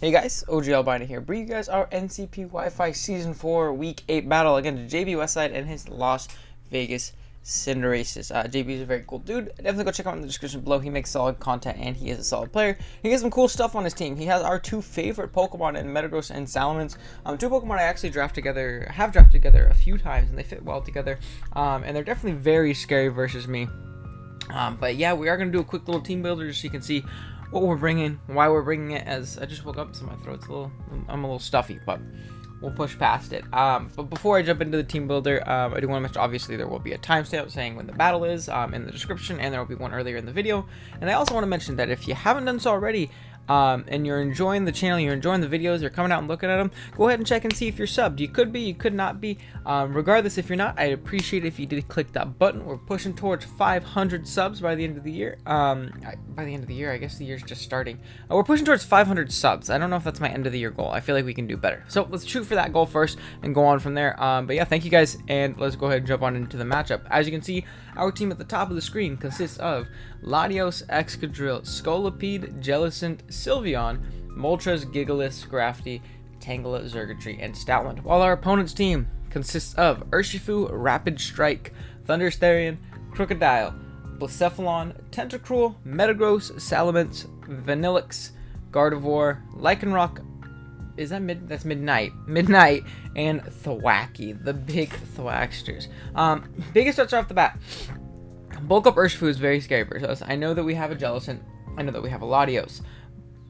Hey guys, OGalbina here, bring you guys our NCP Wi-Fi Season 4 Week 8 battle against JB Westside and his Las Vegas Cinderaces. JB is a very cool dude. Definitely go check him out in the description below. He makes solid content and he is a solid player. He has some cool stuff on his team. He has our two favorite Pokemon in Metagross and Salamence. Two Pokemon I actually have drafted together a few times and they fit well together. And they're definitely very scary versus me. But yeah, we are going to do a quick little team builder just so you can see what we're bringing, why we're bringing it. As I just woke up, so my throat's I'm a little stuffy, but we'll push past it. But before I jump into the team builder, I do want to mention, obviously, there will be a timestamp saying when the battle is in the description, and there will be one earlier in the video. And I also want to mention that if you haven't done so already, and you're enjoying the channel, you're enjoying the videos, you're coming out and looking at them, go ahead and check and see if you're subbed. You could be, you could not be. Regardless, if you're not, I'd appreciate if you did click that button. We're pushing towards 500 subs by the end of the year. By the end of the year, I guess the year's just starting. We're pushing towards 500 subs. I don't know if that's my end of the year goal. I feel like we can do better. So let's shoot for that goal first and go on from there. But yeah, thank you guys, and let's go ahead and jump on into the matchup. As you can see, our team at the top of the screen consists of Latios, Excadrill, Scolipede, Jellicent, Sylveon, Moltres, Gigalith, Scrafty, Tangela, Zergatry, and Stoutland. While our opponent's team consists of Urshifu, Rapid Strike, Thunderstarian, Crocodile, Blacephalon, Tentacruel, Metagross, Salamence, Vanillix, Gardevoir, Lycanroc, that's Midnight, and Thwackey, the big Thwacksters. Biggest starts off the bat. Bulk Up Urshifu is very scary for us. I know that we have a Jellicent, I know that we have a Latios,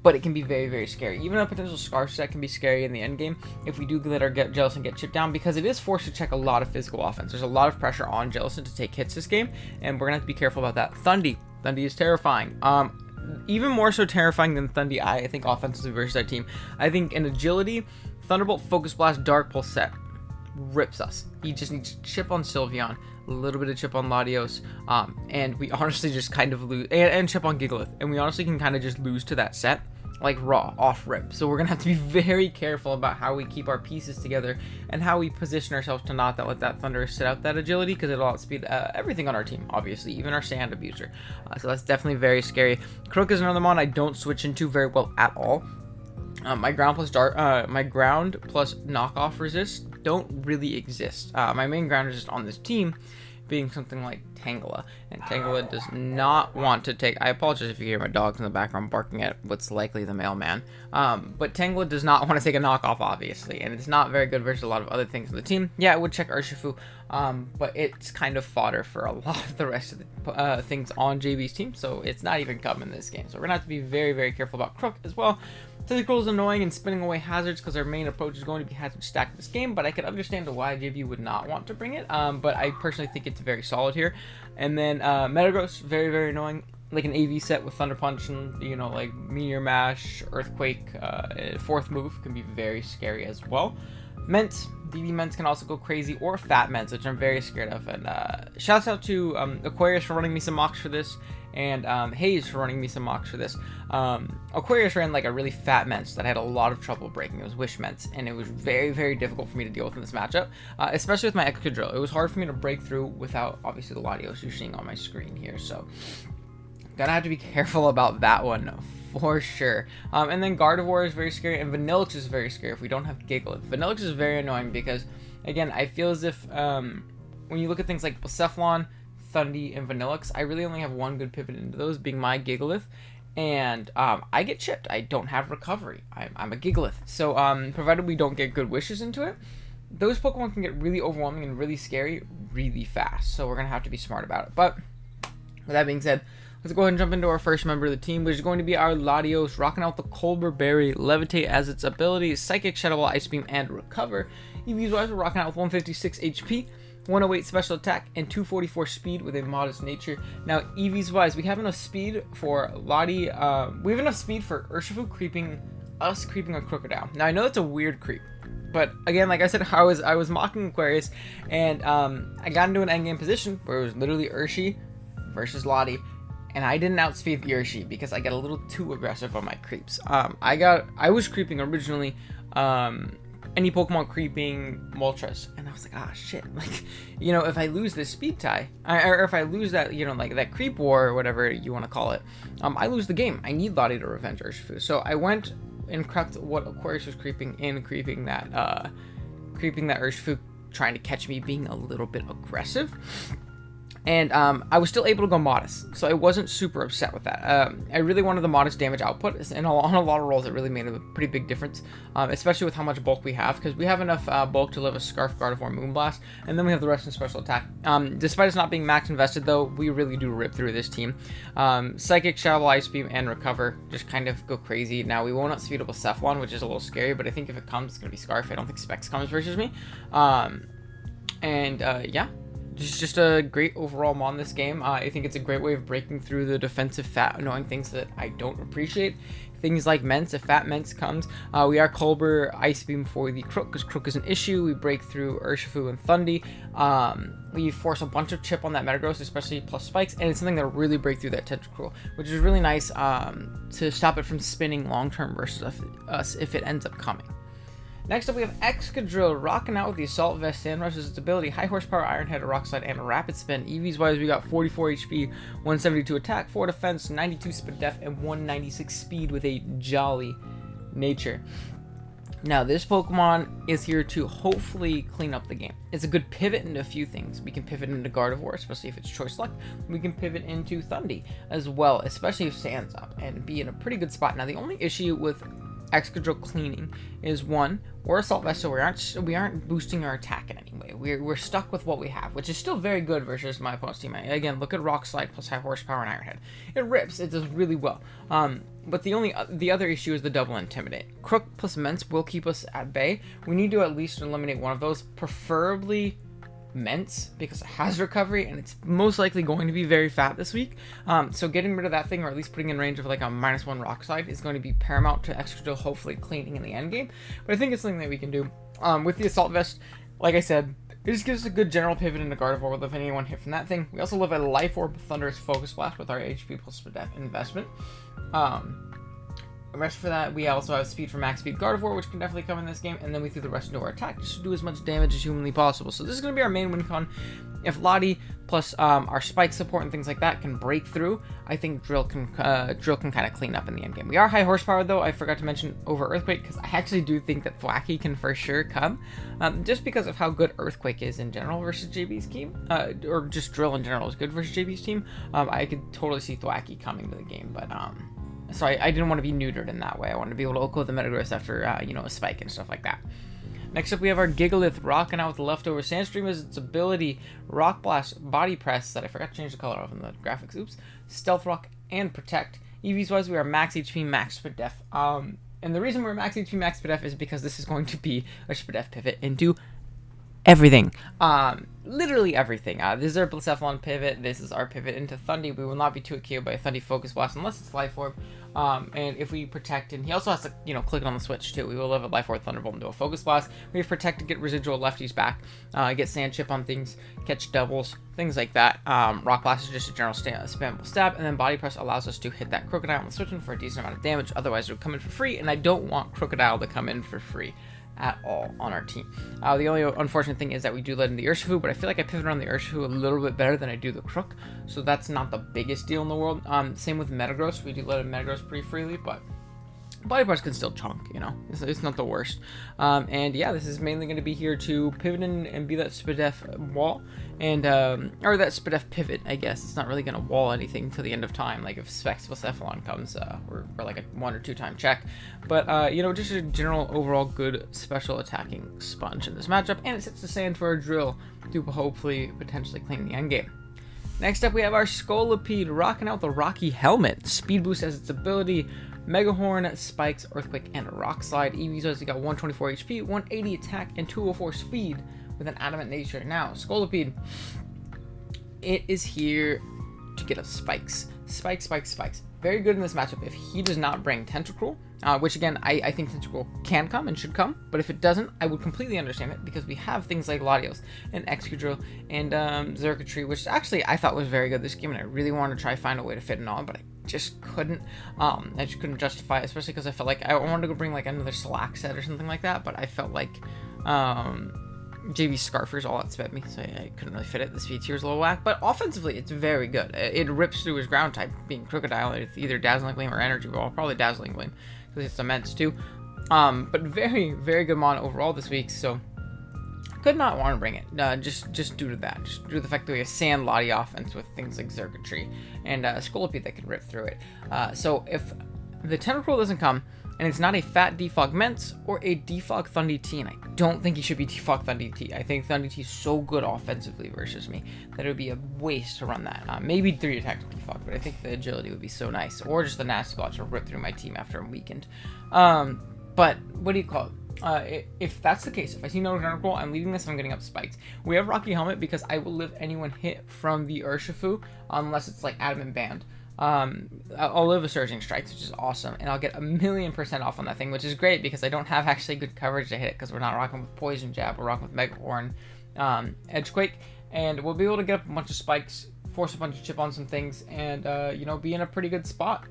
but it can be very, very scary. Even a potential Scarf set can be scary in the end game if we do let our Jellicent get chipped down, because it is forced to check a lot of physical offense. There's a lot of pressure on Jellicent to take hits this game, and we're gonna have to be careful about that. Thundy is terrifying. Even more so terrifying than Thundy, I think, offensively versus our team. I think in agility, Thunderbolt, Focus Blast, Dark Pulse set rips us. He just needs to chip on Sylveon, a little bit of chip on Latios, and we honestly just kind of lose, and chip on Gigalith, and we honestly can kind of just lose to that set, like raw, off rip. So we're gonna have to be very careful about how we keep our pieces together and how we position ourselves to not let that Thunder sit out that agility, because it'll outspeed everything on our team, obviously, even our Sand Abuser. So that's definitely very scary. Croak is another mon I don't switch into very well at all. My ground plus knockoff resist don't really exist. My main ground resist on this team being something like Tangela, and Tangela does not want to take, I apologize if you hear my dogs in the background barking at what's likely the mailman, but Tangela does not want to take a knockoff, obviously, and it's not very good versus a lot of other things in the team. Yeah, I would check Urshifu, but it's kind of fodder for a lot of the rest of the things on JB's team, so it's not even coming in this game. So we're gonna have to be very, very careful about Crook as well. Tentacruel is annoying and spinning away hazards because our main approach is going to be hazard stacked this game, but I could understand why JB would not want to bring it, but I personally think it's very solid here. And then Metagross, very, very annoying, like an AV set with Thunder Punch and, you know, like Meteor Mash, Earthquake, fourth move can be very scary as well. Ments, DD Ments can also go crazy, or Fat Ments, which I'm very scared of. And shouts out to Aquarius for running me some mocks for this, and Hayes for running me some mocks for this. Aquarius ran like a really fat Ments that I had a lot of trouble breaking. It was Wish Ments, and it was very, very difficult for me to deal with in this matchup, especially with my Excadrill. It was hard for me to break through without, obviously, the Latios you're seeing on my screen here. So gonna have to be careful about that one for sure. And then Gardevoir is very scary, and Vanillix is very scary if we don't have Gigalith. Vanillix is very annoying because, again, I feel as if when you look at things like Blacephalon, Thundy, and Vanillix, I really only have one good pivot into those, being my Gigalith, and I get chipped. I don't have recovery. I'm a Gigalith. So provided we don't get good wishes into it, those Pokemon can get really overwhelming and really scary really fast. So we're gonna have to be smart about it. But with that being said, let's go ahead and jump into our first member of the team, which is going to be our Latios, rocking out the Colbur Berry, Levitate as its ability, Psychic, Shadow Ball, Ice Beam, and Recover. EVs wise, we're rocking out with 156 HP, 108 special attack, and 244 speed with a modest nature. Now, EVs wise, we have enough speed for Lottie, we have enough speed for Urshifu creeping a Crocodile. Now, I know it's a weird creep, but again, like I said, I was mocking Aquarius, and I got into an endgame position where it was literally Urshi versus Lottie, and I didn't outspeed the Urshi because I got a little too aggressive on my creeps. I was creeping originally, any Pokemon creeping Moltres, and I was like, ah, shit, like, you know, if I lose this speed tie, or if I lose that, you know, like that creep war or whatever you want to call it, I lose the game. I need Lottie to revenge Urshifu. So I went and crept what Aquarius was creeping in, creeping that Urshifu, trying to catch me being a little bit aggressive. And I was still able to go modest, so I wasn't super upset with that. I really wanted the modest damage output, and on a lot of rolls it really made a pretty big difference, especially with how much bulk we have, because we have enough bulk to live a Scarf, Gardevoir, Moonblast, and then we have the rest in special attack. Despite us not being max invested, though, we really do rip through this team. Psychic, Shadow, Ice Beam, and Recover just kind of go crazy. Now, we will not speed up a Cephalon, which is a little scary, but I think if it comes, it's going to be Scarf. I don't think Specs comes versus me. Yeah. It's just a great overall mod in this game. I think it's a great way of breaking through the defensive fat, annoying things that I don't appreciate. Things like Mence, if Fat Mence comes, we are Colbur Ice Beam for the Crook, because Crook is an issue. We break through Urshifu and Thundy. We force a bunch of chip on that Metagross, especially plus spikes, and it's something that really break through that Tentacruel, which is really nice to stop it from spinning long-term versus us if it ends up coming. Next up, we have Excadrill rocking out with the Assault Vest, Sand Rush's its ability, High Horsepower, Iron Head, Rock Slide, and Rapid Spin. EVs wise, we got 44 HP, 172 attack, 4 defense, 92 speed def, and 196 speed with a jolly nature. Now, this Pokemon is here to hopefully clean up the game. It's a good pivot into a few things. We can pivot into Gardevoir, especially if it's choice luck. We can pivot into Thundy as well, especially if Sand's up, and be in a pretty good spot. Now, the only issue with Excadrill cleaning is, one, we're Assault Vest, so we aren't boosting our attack in any way. We're stuck with what we have, which is still very good versus my opponent's team. Again, look at Rock Slide plus High Horsepower and Iron Head. It rips. It does really well. But the other issue is the double Intimidate. Crook plus Mence will keep us at bay. We need to at least eliminate one of those, preferably Mence, because it has recovery and it's most likely going to be very fat this week. So getting rid of that thing, or at least putting in range of like a -1 Rock Slide, is going to be paramount to Excadrill hopefully cleaning in the end game. But I think it's something that we can do. With the Assault Vest, like I said, it just gives us a good general pivot into Gardevoir with any one hit from that thing. We also live a Life Orb, Thunderous Focus Blast with our HP plus Spadef investment. Rest for that, we also have speed for max speed Gardevoir, which can definitely come in this game, and then we threw the rest into our attack just to do as much damage as humanly possible. So this is going to be our main win con. If Lottie plus our spike support and things like that can break through, I think Drill can kind of clean up in the end game. We are High Horsepower, though. I forgot to mention over Earthquake, because I actually do think that Thwackey can for sure come, just because of how good Earthquake is in general versus JB's team, or just Drill in general is good versus JB's team. I could totally see Thwackey coming to the game, but so I didn't want to be neutered in that way. I wanted to be able to Oko the Metagross after, a spike and stuff like that. Next up, we have our Gigalith rocking out with the leftover Sandstream as its ability, Rock Blast, Body Press, that I forgot to change the color of in the graphics, oops, Stealth Rock, and Protect. EVs wise, we are Max HP, Max Spadef. And the reason we're Max HP, Max Spadef is because this is going to be a Spadef pivot into everything. Literally everything. This is our Blacephalon pivot. This is our pivot into Thundy. We will not be too KO'd by a Thundy Focus Blast unless it's Life Orb. And if we Protect, and he also has to, click on the switch too. We will have a Life Orb Thunderbolt into a Focus Blast. We have Protect to get residual lefties back, get Sand Chip on things, catch doubles, things like that. Rock Blast is just a general spammable stab, and then Body Press allows us to hit that Crocodile on the switch for a decent amount of damage. Otherwise, it would come in for free, and I don't want Crocodile to come in for free at all on our team. The only unfortunate thing is that we do let in the Urshifu, but I feel like I pivot on the Urshifu a little bit better than I do the Crook, so that's not the biggest deal in the world. Same with Metagross. We do let in Metagross pretty freely, but Body Press can still chunk, it's not the worst. And yeah, this is mainly going to be here to pivot in and be that Spadef wall, and or that Spadef pivot, I guess. It's not really going to wall anything till the end of time, like if Specs Cephalon comes, or like a 1 or 2 time check. But just a general overall good special attacking sponge in this matchup, and it sets the sand for a Drill to hopefully potentially clean the end game. Next up, we have our Scolipede rocking out the Rocky Helmet. Speed Boost as its ability, Mega Horn, Spikes, Earthquake, and Rock Slide. EVs has got 124 HP, 180 attack, and 204 speed with an adamant nature. Now, Scolipede, it is here to get us spikes. Spikes. Very good in this matchup if he does not bring Tentacruel, which again, I think Tentacruel can come and should come, but if it doesn't, I would completely understand it, because we have things like Latios and Excadrill and Xurkitree, which actually I thought was very good this game, and I really wanted to try to find a way to fit it on, but I just couldn't. I just couldn't justify it, especially because I felt like I wanted to go bring like another Slack set or something like that, but I felt like JB Scarfers all outsped me, so I couldn't really fit it. The speed tier is a little whack, but offensively, it's very good. It rips through his ground type, being Crocodile, with either Dazzling Gleam or Energy Ball, probably Dazzling Gleam, hopefully it's immense too. But very, very good mon overall this week, so could not want to bring it, just due to that. Just due to the fact that we have Sand Lottie offense with things like Circuitry and Scolipede that can rip through it. So if the Tentacruel doesn't come, and it's not a fat Defog Ments or a Defog Thundy T, and I don't think he should be Defog Thundy T. I think Thundy T is so good offensively versus me that it would be a waste to run that. Maybe 3 attacks with Defog, but I think the agility would be so nice. Or just the Nasty Bot to rip through my team after I'm weakened. But what do you call it? If that's the case, if I see no Tentacruel, I'm leaving this and I'm getting up spikes. We have Rocky Helmet because I will live anyone hit from the Urshifu unless it's like Adamant Band. I'll live a Surging Strikes, which is awesome, and I'll get 1,000,000% off on that thing, which is great because I don't have actually good coverage to hit it because we're not rocking with Poison Jab, we're rocking with Mega Horn, Edgequake, and we'll be able to get up a bunch of spikes, force a bunch of chip on some things, and you know, be in a pretty good spot.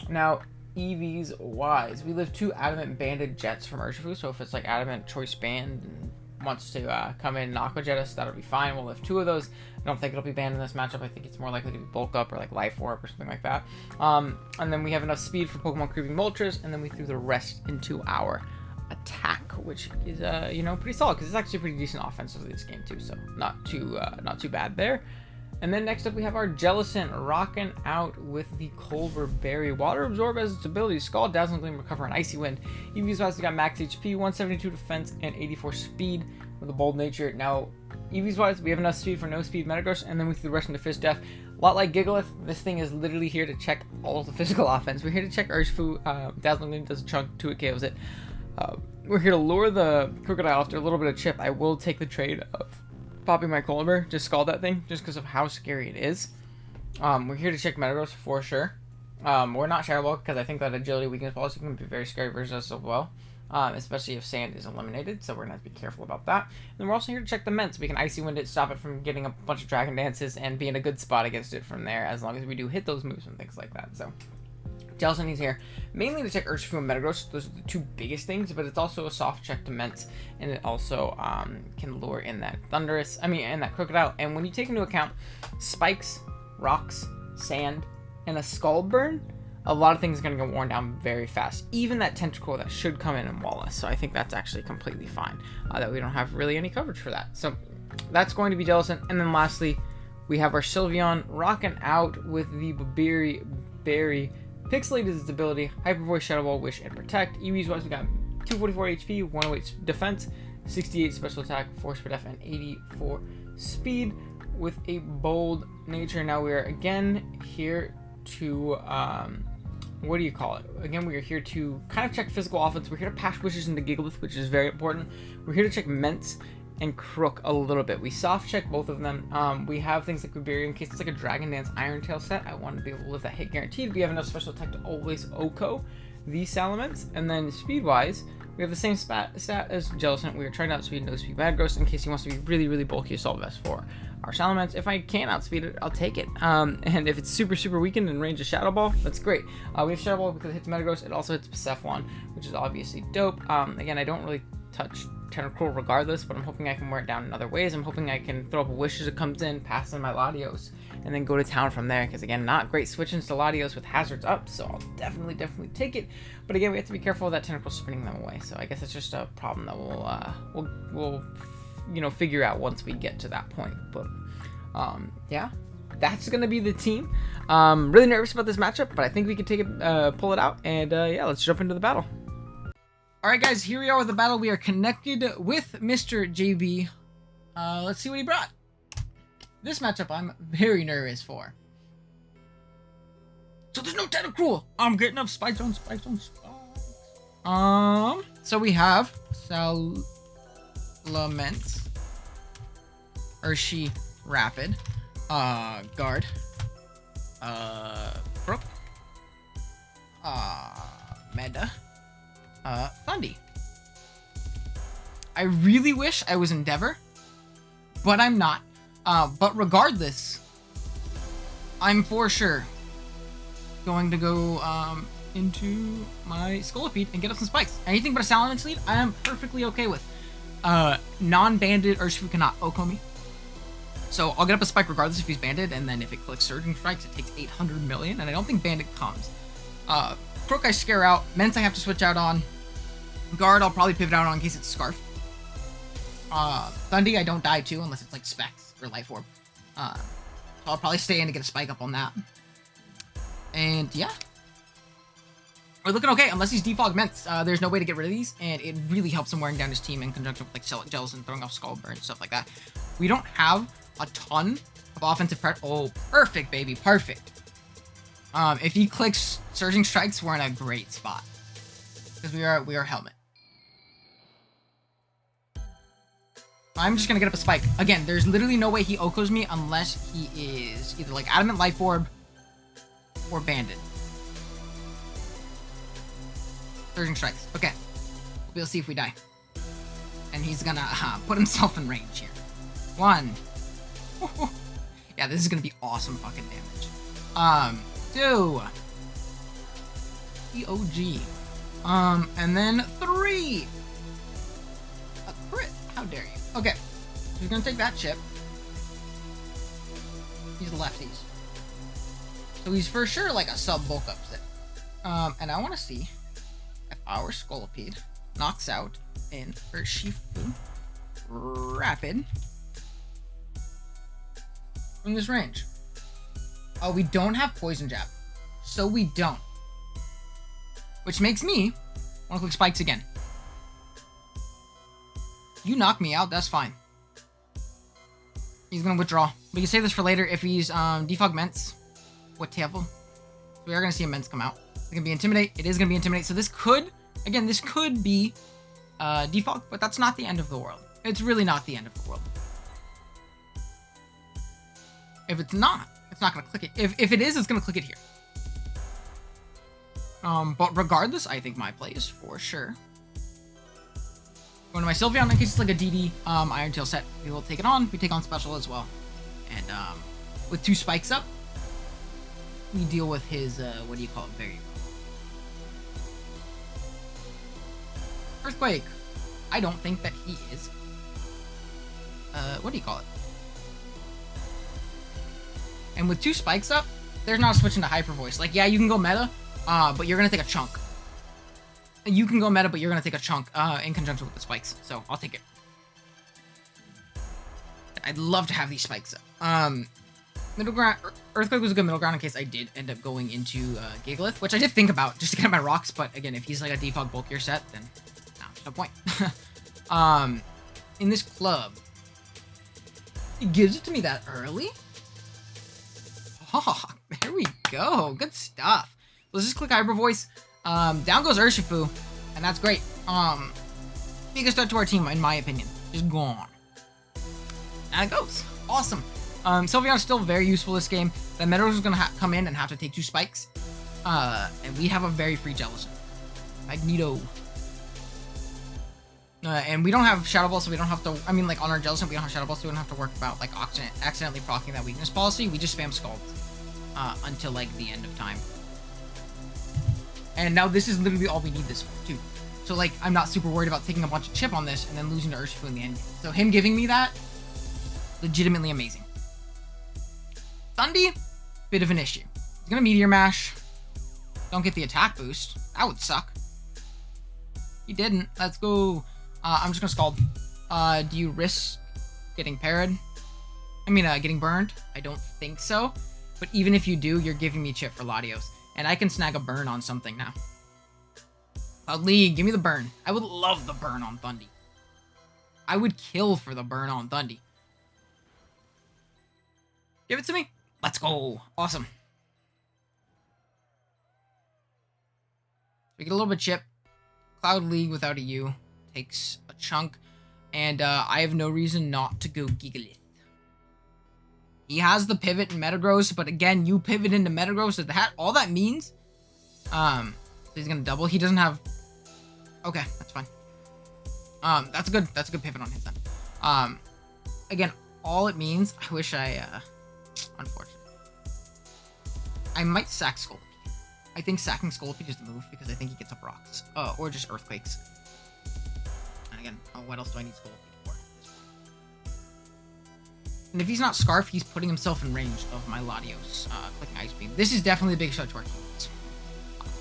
Now, EVs wise, we live 2 Adamant Banded Jets from Urshifu, so if it's like Adamant Choice Band and wants to come in and Aqua Jet us, that'll be fine. We'll live 2 of those. I don't think it'll be banned in this matchup. I think it's more likely to be Bulk Up or like Life Orb or something like that. And then we have enough speed for Pokemon Creeping Moltres, and then we threw the rest into our attack, which is you know, pretty solid because it's actually a pretty decent offensively this game too, so not too bad there. And then next up we have our Jellicent rocking out with the Culver Berry. Water Absorb as its ability, Scald, Dazzling Gleam, Recover, and Icy Wind. EVs wise, we got max HP, 172 defense, and 84 speed with a bold nature. Now, EVs wise, we have enough speed for no speed Metagross, and then we threw the rest into Fist Death. A lot like Gigalith, this thing is literally here to check all of the physical offense. We're here to check Urshifu, Dazzling Gleam does a chunk to it, KOs it. We're here to lure the Crocodile after a little bit of chip. I will take the trade of popping my Colbur, just Scald that thing, just because of how scary it is. We're here to check Metagross for sure. We're not Shadow Ball because I think that agility weakness policy can be very scary versus us as well. Especially if Sand is eliminated, so we're going to have to be careful about that. And then we're also here to check the Ments. We can Icy Wind it, stop it from getting a bunch of Dragon Dances, and be in a good spot against it from there, as long as we do hit those moves and things like that. So, Jellicent is here mainly to check Urshifu and Metagross. Those are the 2 biggest things, but it's also a soft check to Ments, and it also can lure in that and that Crocodile. And when you take into account spikes, rocks, sand, and a Skull Burn, a lot of things are going to get worn down very fast. Even that Tentacruel that should come in and wall us. So I think that's actually completely fine. That we don't have really any coverage for that. So that's going to be Jellicent. And then lastly, we have our Sylveon rocking out with the Berry. Pixelate is its ability, Hyper Voice, Shadow Ball, Wish, and Protect. EVs wise, we got 244 HP, 108 defense, 68 special attack, 4 speed F, and 84 speed with a bold nature. Now we are again here to what do you call it? Again, we are here to kind of check physical offense. We're here to pass Wishes into Gigalith, which is very important. We're here to check Ments and Crook a little bit. We soft check both of them. We have things like Barrier in case it's like a Dragon Dance Iron Tail set. I want to be able to live that hit guaranteed. We have enough special attack to always Oko these Salamence. And then speed wise, we have the same stat as Jellicent. We are trying to outspeed no speed Metagross in case he wants to be really, really bulky Assault Vest for our Salamence. If I can outspeed it, I'll take it. And if it's super, super weakened in range of Shadow Ball, that's great. We have Shadow Ball because it hits Metagross. It also hits Persephone, which is obviously dope. Again, I don't really touch Tentacruel regardless, but I'm hoping I can wear it down in other ways. I'm hoping I can throw up a Wish as it comes in, pass in my Latios, and then go to town from there, because again, not great switching to Latios with hazards up, so I'll definitely take it. But again, we have to be careful of that Tentacruel spinning them away, so I guess it's just a problem that we'll you know, figure out once we get to that point. But yeah, that's gonna be the team. Really nervous about this matchup, but I think we can take it, pull it out, and yeah, let's jump into the battle. Alright guys, here we are with the battle. We are connected with Mr. JB. Let's see what he brought. This matchup I'm very nervous for. So there's no Tentacruel. I'm getting up spikes on spikes on spikes. So we have Salamence, Urshi Rapid, Guard, Brook, Meda, Thundy. I really wish I was Endeavor, but I'm not. But regardless, I'm for sure going to go into my Scolipede and get up some spikes. Anything but a Salamence lead, I am perfectly okay with. Non-banded Urshifu cannot Oko me. So I'll get up a spike regardless if he's banded, and then if it clicks Surging Strikes, it takes 800 million, and I don't think banded comes. Croak I scare out. Mence I have to switch out on. Guard I'll probably pivot out on in case it's Scarf. Thundy I don't die to unless it's like Specs or Life Orb. So I'll probably stay in to get a spike up on that. And yeah. We're looking okay, unless he's defog Mence. There's no way to get rid of these, and it really helps him wearing down his team in conjunction with like Jealous and throwing off Skull Burn and stuff like that. We don't have a ton of offensive prep. Oh, perfect, baby, perfect. If he clicks Surging Strikes, we're in a great spot. Because we are Helmet. I'm just gonna get up a spike. Again, there's literally no way he Okos me unless he is either like Adamant Life Orb or Bandit. Surging Strikes. Okay. We'll see if we die. And he's gonna put himself in range here. 1. Yeah, this is gonna be awesome fucking damage. 2. EOG. And then 3. A crit. How dare you? Okay. He's gonna take that chip. He's lefties. So he's for sure like a sub bulk upset. And I wanna see if our Scolipede knocks out in Urshifu Rapid from this range. Oh, we don't have Poison Jab. So we don't. Which makes me want to click Spikes again. You knock me out, that's fine. He's going to withdraw. We can save this for later if he's defog Mence. Whatever. We are going to see a Mence come out. It's going to be Intimidate. It is going to be Intimidate. So this could, again, this could be defog, but that's not the end of the world. It's really not the end of the world. If it's not going to click it. If it is, it's going to click it here. But regardless, I think my play is for sure. Going to my Sylveon in case it's like a DD Iron Tail set. We will take it on. We take on Special as well. And with 2 spikes up, we deal with his, what do you call it? Very Earthquake. I don't think that he is. What do you call it? And with 2 spikes up, there's not a switch into Hyper Voice. Like, yeah, you can go meta, but you're going to take a chunk. You can go meta, but you're going to take a chunk in conjunction with the spikes. So, I'll take it. I'd love to have these spikes up. Middle ground, Earthquake was a good middle ground in case I did end up going into Gigalith, which I did think about just to get my rocks, but again, if he's like a defog bulkier set, then no, there's no point. In this club, he gives it to me that early? Oh, there we go. Good stuff. Let's just click Hyper Voice. Down goes Urshifu, and that's great. Biggest threat to our team, in my opinion. Just gone. And it goes. Awesome. Sylveon's still very useful this game. The Meadows is going to come in and have to take 2 spikes. And we have a very free Jellicent. Magneto. And we don't have Shadow Ball, so we don't have to... I mean, like, on our Jellicent, we don't have Shadow Ball, so we don't have to work about, like, accidentally proccing that weakness policy. We just spam Scald until, like, the end of time. And now this is literally all we need this for, too. So, like, I'm not super worried about taking a bunch of chip on this and then losing to Urshifu in the end game. So him giving me that, legitimately amazing. Thundy, bit of an issue. He's gonna Meteor Mash. Don't get the attack boost. That would suck. He didn't. Let's go. I'm just gonna Scald. Do you risk getting parried? I mean, getting burned? I don't think so. But even if you do, you're giving me chip for Latios. And I can snag a burn on something now. League, give me the burn. I would love the burn on Thundy. I would kill for the burn on Thundy. Give it to me. Let's go. Awesome. We get a little bit of chip. Cloud League without a U takes a chunk. And I have no reason not to go Gigalith. He has the pivot in Metagross, but again, you pivot into Metagross. So that all that means, so he's gonna double. He doesn't have. Okay, that's fine. That's a good pivot on his then. Again, all it means. I wish I. Unfortunately, I might sack Scolipede. I think sacking Scolipede is the move because I think he gets up rocks, or just earthquakes. And again, what else do I need Scolipede for? And if he's not Scarf, he's putting himself in range of my Latios clicking Ice Beam. This is definitely a big shot to our team.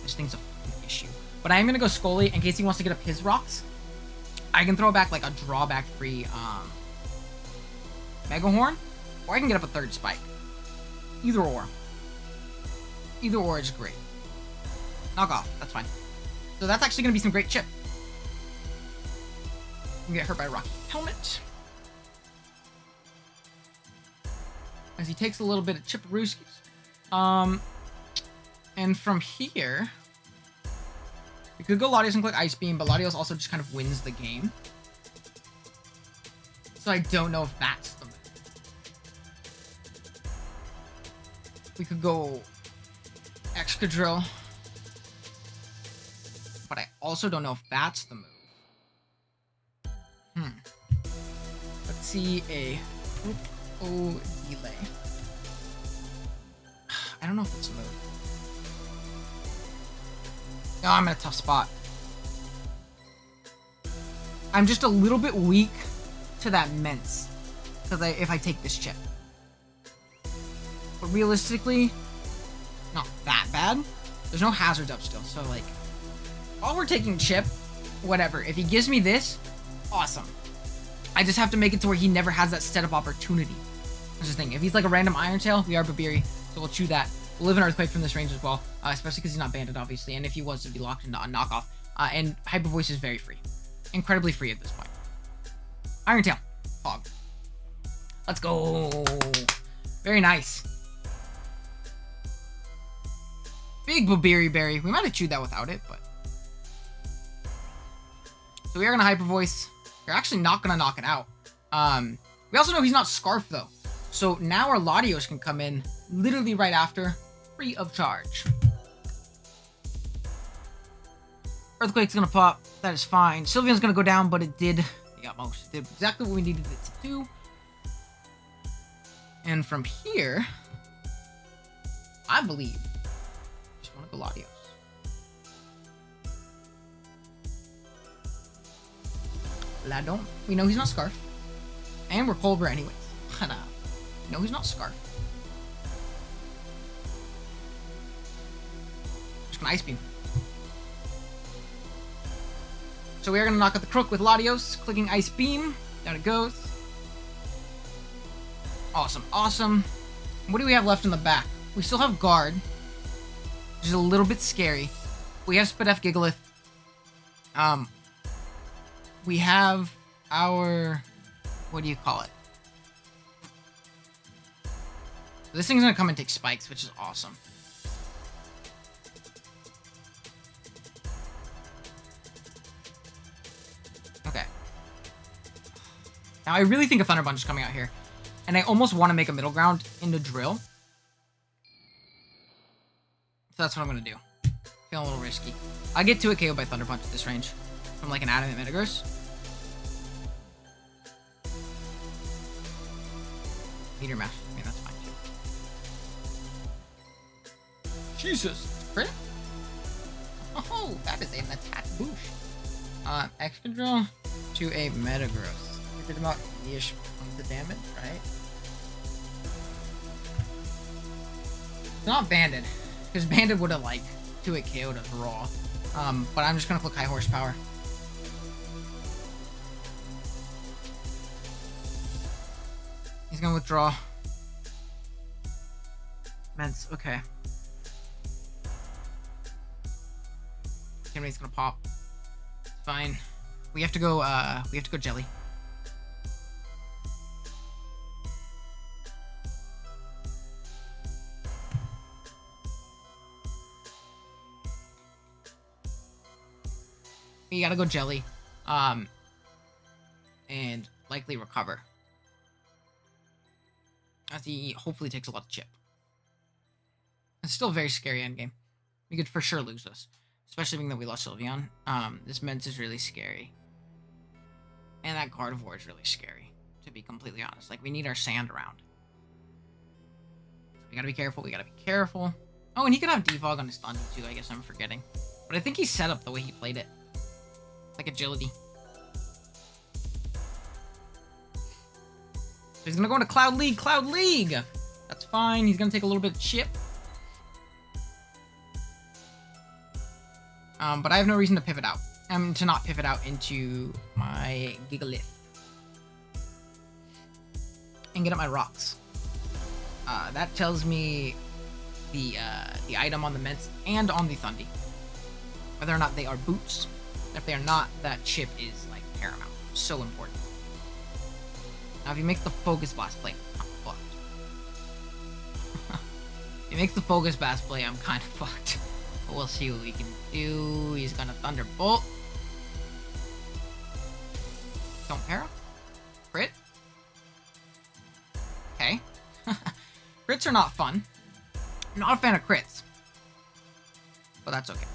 This thing's a issue. But I am going to go Scully in case he wants to get up his rocks. I can throw back like a drawback free Mega Horn, or I can get up a third spike. Either or. Either or is great. Knock off, that's fine. So that's actually going to be some great chip. You get hurt by Rocky Helmet. As he takes a little bit of Chipperooskies. And from here, we could go Latios and click Ice Beam, but Latios also just kind of wins the game. So I don't know if that's the move. We could go Excadrill, but I also don't know if that's the move. Let's see a delay. I don't know if it's a move. No, I'm in a tough spot. I'm just a little bit weak to that Mence, because if I take this chip. But realistically, not that bad. There's no hazards up still, so like, while we're taking chip, whatever. If he gives me this, awesome. I just have to make it to where he never has that setup opportunity. That's the thing. If he's like a random Iron Tail, we are Babiri, so we'll chew that. We'll live an Earthquake from this range as well, especially because he's not banded, obviously, and if he was to be locked into a knockoff. And Hyper Voice is very free. Incredibly free at this point. Iron Tail. Hog. Let's go. Very nice. Big Babiri Berry. We might have chewed that without it, but... So we are going to Hyper Voice. We're actually not going to knock it out. We also know he's not Scarf, though. So now our Latios can come in literally right after, free of charge. Earthquake's going to pop. That is fine. Sylveon's going to go down, but it did the utmost. It did exactly what we needed it to do. And from here, I believe, just want to go Latios. Ladon. We know he's not Scarf. And we're Culver anyways. No, he's not Scarf. Just gonna Ice Beam. So we are gonna knock out the Crook with Latios, clicking Ice Beam. Down it goes. Awesome, awesome. What do we have left in the back? We still have Guard, which is a little bit scary. We have Spadef Gigalith. We have our... What do you call it? This thing's gonna come and take spikes, which is awesome. Okay. Now I really think a Thunder Punch is coming out here. And I almost want to make a middle ground into Drill. So that's what I'm gonna do. Feeling a little risky. I get 2 KO by Thunder Punch at this range. From like an Adamant Metagross. Meteor Mash. I mean, that's fine too. Jesus! Crit? Oh, that is an attack boosh. Excadrill to a Metagross. We did about ish points of damage, right? It's not Banded, because Banded would have like 2-hit KO'd us raw. But I'm just gonna click High Horsepower. He's gonna withdraw. Mence, okay. Teammate's gonna pop. It's fine. We have to go Jelly. We gotta go Jelly. And likely recover. As he hopefully takes a lot of chip. It's still a very scary endgame. We could for sure lose this. Especially being that we lost Sylveon. This Mence is really scary. And that Gardevoir is really scary, to be completely honest. Like, we need our sand around. We gotta be careful, we gotta be careful. Oh, and he could have Defog on his Thunder too, I guess I'm forgetting. But I think he's set up the way he played it. Like agility. So he's gonna go into Cloud League. Cloud League! That's fine. He's gonna take a little bit of chip. But I have no reason to pivot out. To not pivot out into my Gigalith. And get up my rocks. That tells me the item on the Ments and on the Thundi. Whether or not they are boots. If they are not, that chip is like paramount. So important. Now if you make the Focus Blast play, I'm fucked. If you make the Focus Blast play, I'm kind of fucked. But we'll see what we can do. He's gonna Thunderbolt. Don't para. Crit. Okay. Crits are not fun. I'm not a fan of crits. But that's okay.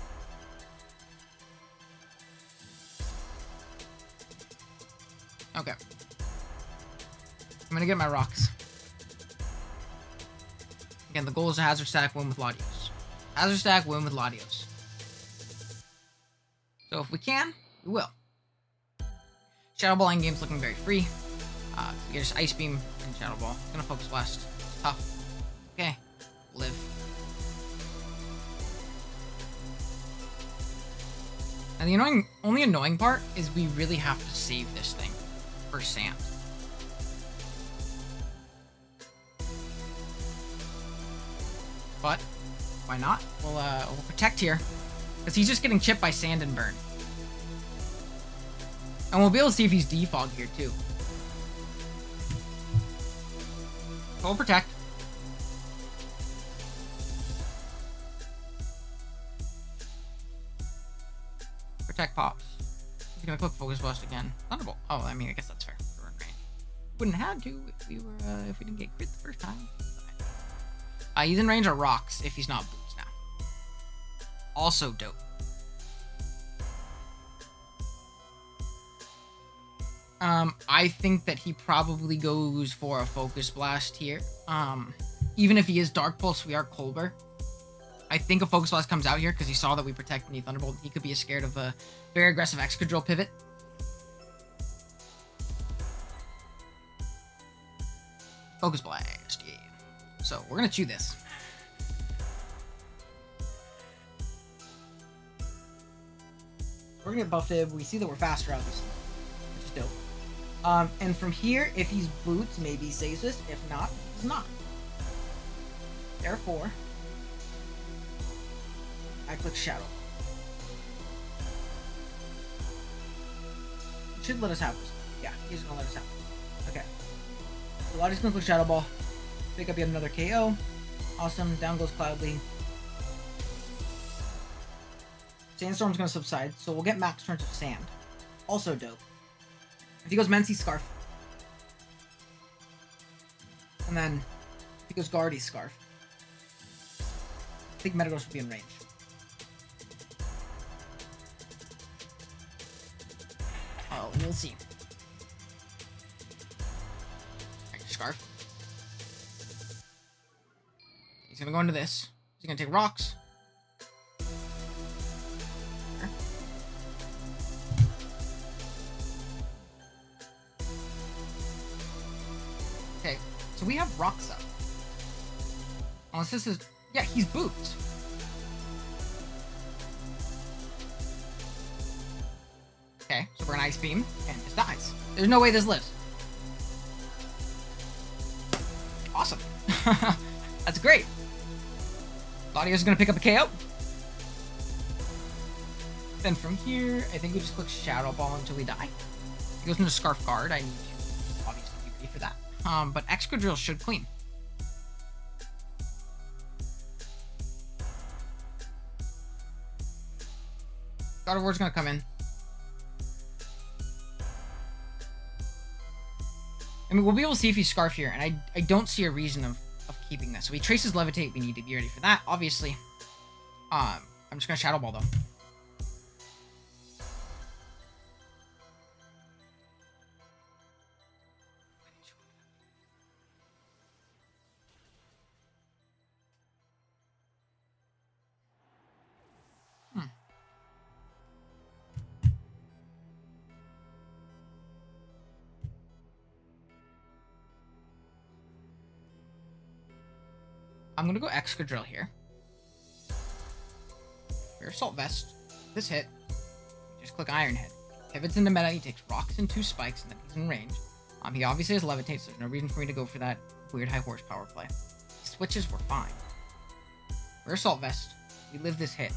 Okay. I'm gonna get my rocks. Again, the goal is a Hazard Stack win with Latios. Hazard Stack win with Latios. So if we can, we will. Shadow Ball endgame's looking very free. We get just Ice Beam and Shadow Ball. Gonna Focus Blast. Tough. Okay. Live. And the only annoying part is we really have to save this thing for Sand. But why not? We'll protect here, because he's just getting chipped by Sand and Burn. And we'll be able to see if he's defogged here too. So we'll protect. Protect pops. He's gonna click Focus Blast again. Thunderbolt. Oh, I mean, I guess that's fair. We're in range. Wouldn't have to if we were if we didn't get crit the first time. He's in range of rocks if he's not boots now. Also dope. I think that he probably goes for a Focus Blast here. Even if he is Dark Pulse, we are Colbur. I think a Focus Blast comes out here because he saw that we protect the Thunderbolt. He could be scared of a very aggressive Excadrill pivot. Focus Blast, yeah. So we're gonna chew this. We're gonna get buffed if we see that we're faster out this, which is dope. And from here, if he's boots, maybe he saves this. If not, he's not. Therefore, I click Shadow. It should let us have this. Yeah, he's gonna let us have it. Okay. So Lottie's gonna click Shadow Ball. Pick up yet another KO. Awesome. Down goes Cloudly. Sandstorm's gonna subside, so we'll get max turns of Sand. Also dope. If he goes Mency, Scarf. And then if he goes Guardy, Scarf. I think Metagross will be in range. Oh, we'll see. Alright, Scarf. He's gonna go into this. He's gonna take rocks. Okay, so we have rocks up. Unless this is... Yeah, he's boots. Okay, so we're gonna Ice Beam, and this dies. There's no way this lives. Awesome. That's great. Latios is gonna pick up a KO. Then from here, I think we just click Shadow Ball until we die. He goes into Scarf Guard. I need to obviously be ready for that. But Excadrill should clean. God of War's gonna come in. I mean, we'll be able to see if he's Scarf here, and I don't see a reason of keeping this. So he traces Levitate. We need to be ready for that, obviously. I'm just gonna Shadow Ball though. I'm gonna go Excadrill here. Your Assault Vest. this hit, just click Iron Head. Pivots into meta, he takes rocks and 2 spikes, and then he's in range. He obviously has levitate, so there's no reason for me to go for that weird high horsepower play. Switches were fine. We're Assault Vest. We live this hit.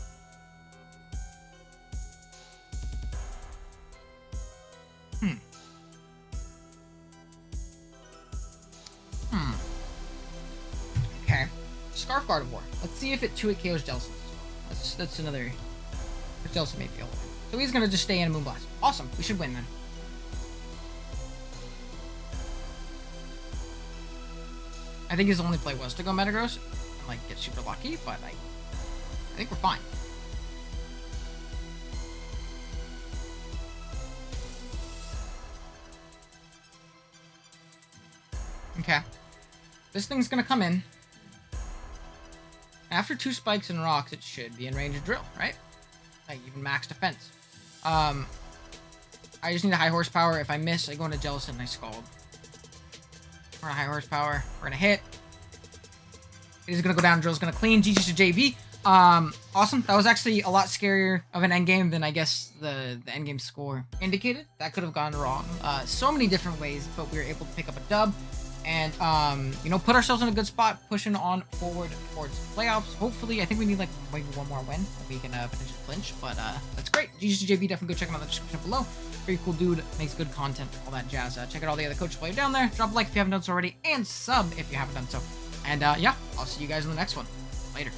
Okay. Scarf Guard of War. Let's see if it 2-hit KOs Jellicent. That's another... Jellicent may fail. So he's gonna just stay in a Moonblast. Awesome. We should win then. I think his only play was to go Metagross and like get super lucky, but I think we're fine. Okay. This thing's gonna come in. After 2 spikes and rocks, it should be in range of drill, right? Like even max defense. I just need a high horsepower. If I miss, I go into Jellicent and I Scald. We're on a high horsepower. We're gonna hit. It is gonna go down. Drill's gonna clean. GG to JB. Awesome. That was actually a lot scarier of an endgame than I guess the endgame score indicated. That could have gone wrong. So many different ways, but we were able to pick up a dub and you know, put ourselves in a good spot, pushing on forward towards playoffs. Hopefully, I think we need like maybe one more win. We can potentially clinch, but that's great. GG to JB. Definitely go check him out in the description below. Very cool dude, makes good content, all that jazz. Check out all the other coaches while you're down there. Drop a like if you haven't done so already, and sub if you haven't done so. And yeah, I'll see you guys in the next one. Later.